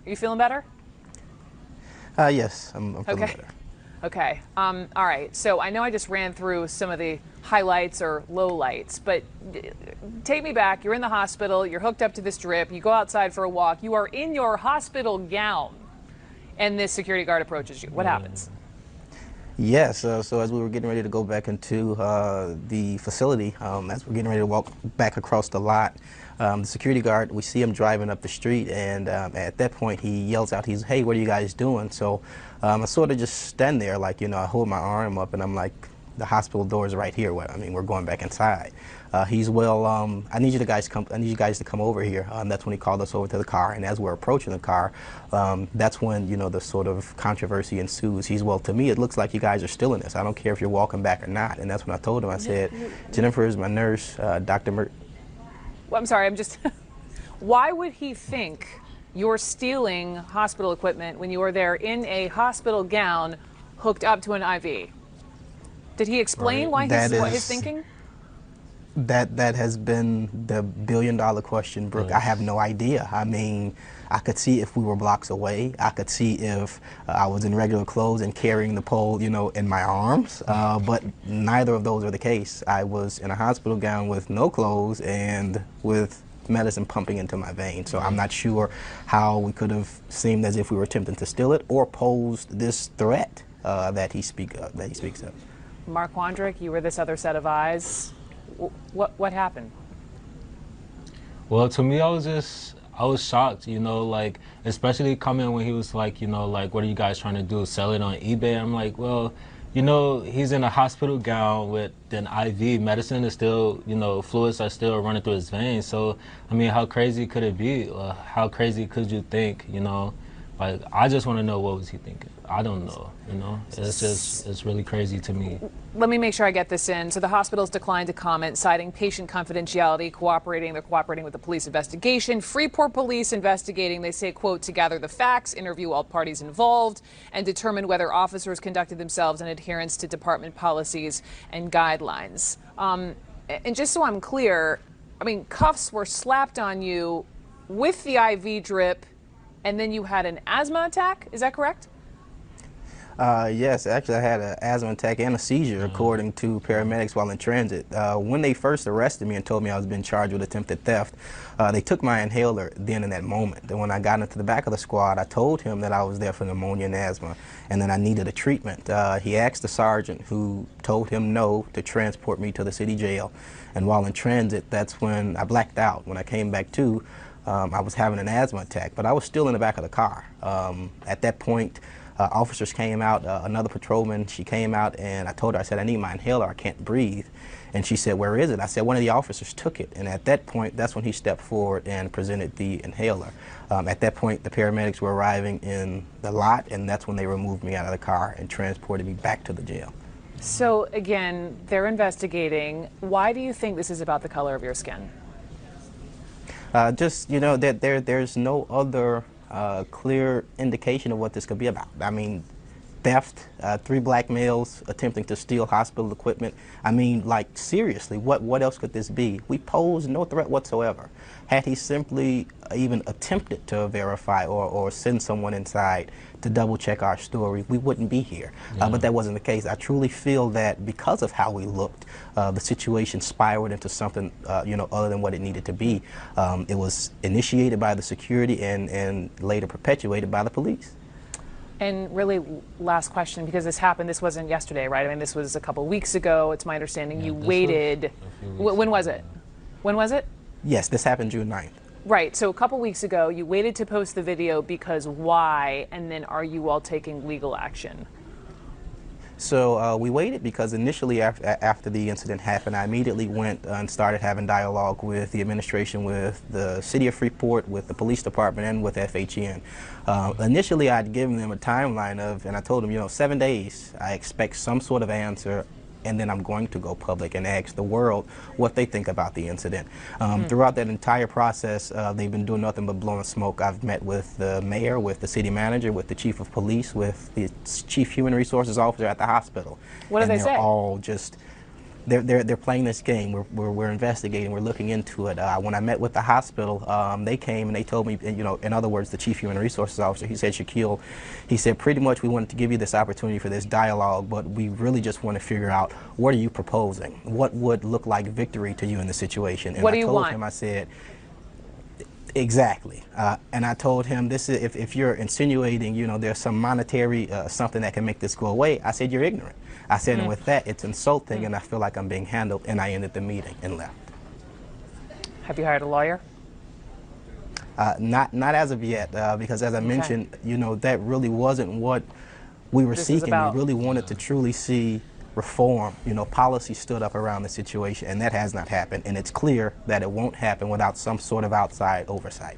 Are you feeling better? Yes, I'm feeling Okay. better. Okay. All right. So I know I just ran through some of the highlights or lowlights, but take me back. You're in the hospital. You're hooked up to this drip. You go outside for a walk. You are in your hospital gown, and this security guard approaches you. What happens? Yes, so as we were getting ready to go back into the facility, as we're getting ready to walk back across the lot, the security guard, we see him driving up the street, and at that point he yells out, hey, what are you guys doing? So I sort of just stand there, like, I hold my arm up, and I'm like, the hospital door is right here. I mean, we're going back inside. He's I need you guys to come over here. That's when he called us over to the car, and as we're approaching the car, that's when the sort of controversy ensues. To me, it looks like you guys are still in this. I don't care if you're walking back or not. And that's when I told him. I said, Jennifer is my nurse, Dr. Well, I'm sorry. I'm just. Why would he think you're stealing hospital equipment when you are there in a hospital gown, hooked up to an IV? Did he explain what his thinking? That has been the billion-dollar question, Brooke. I have no idea. I mean, I could see if we were blocks away. I could see if I was in regular clothes and carrying the pole, in my arms. But neither of those are the case. I was in a hospital gown with no clothes and with medicine pumping into my veins. So I'm not sure how we could have seemed as if we were attempting to steal it or posed this threat that he speaks of. Mark Wondrich, you were this other set of eyes. What happened? Well, to me, I was shocked, like, especially coming when he was like, like, what are you guys trying to do, sell it on eBay? I'm like, well, he's in a hospital gown with an IV. Medicine is still, fluids are still running through his veins. So, I mean, how crazy could it be? How crazy could you think, Like, I just want to know, what was he thinking? I don't know, it's really crazy to me. Let me make sure I get this in. So the hospitals declined to comment, citing patient confidentiality, they're cooperating with the police investigation. Freeport police investigating, they say, quote, to gather the facts, interview all parties involved, and determine whether officers conducted themselves in adherence to department policies and guidelines. And just so I'm clear, I mean, cuffs were slapped on you with the IV drip, and then you had an asthma attack, is that correct? Yes, actually I had an asthma attack and a seizure, according to paramedics while in transit. When they first arrested me and told me I was being charged with attempted theft, they took my inhaler then in that moment. And when I got into the back of the squad, I told him that I was there for pneumonia and asthma and that I needed a treatment. He asked the sergeant, who told him no, to transport me to the city jail. And while in transit, that's when I blacked out. When I came back to, I was having an asthma attack, but I was still in the back of the car. At that point, officers came out, another patrolman, she came out, and I told her, I said, I need my inhaler, I can't breathe. And she said, where is it? I said, one of the officers took it. And at that point, that's when he stepped forward and presented the inhaler. At that point, the paramedics were arriving in the lot, and that's when they removed me out of the car and transported me back to the jail. So again, they're investigating. Why do you think this is about the color of your skin? Just, that there's no other clear indication of what this could be about. I mean, theft, 3 black males attempting to steal hospital equipment. I mean, like, seriously, what else could this be? We posed no threat whatsoever. Had he simply even attempted to verify or send someone inside to double check our story, we wouldn't be here. But that wasn't the case. I truly feel that because of how we looked, the situation spiraled into something, other than what it needed to be. It was initiated by the security and later perpetuated by the police. And really, last question, because this wasn't yesterday, right? I mean, this was a couple weeks ago. It's my understanding you waited. When was it? When was it? Yes, this happened June 9th. Right, so a couple weeks ago, you waited to post the video because why? And then are you all taking legal action? So we waited because initially after the incident happened, I immediately went and started having dialogue with the administration, with the city of Freeport, with the police department, and with FHN. Initially, I'd given them a timeline of, and I told them, 7 days, I expect some sort of answer, and then I'm going to go public and ask the world what they think about the incident. Throughout that entire process, they've been doing nothing but blowing smoke. I've met with the mayor, with the city manager, with the chief of police, with the chief human resources officer at the hospital. What do they say? They're all just, they're playing this game. We're investigating. We're looking into it. When I met with the hospital, they came and they told me, you know, in other words, the Chief Human Resources Officer, he said, Shaquille, he said, pretty much we wanted to give you this opportunity for this dialogue, but we really just want to figure out, what are you proposing? What would look like victory to you in the situation? And What do I you told want? him, I said, exactly. And I told him, this is, if you're insinuating, you know, there's some monetary something that can make this go away, I said, you're ignorant. I said, and with that, it's insulting, and I feel like I'm being handled, and I ended the meeting and left. Have you hired a lawyer? Not as of yet, because as I mentioned, you know, that really wasn't what we were This is seeking. about- We really wanted to truly see reform. You know, policy stood up around the situation, and that has not happened. And it's clear that it won't happen without some sort of outside oversight.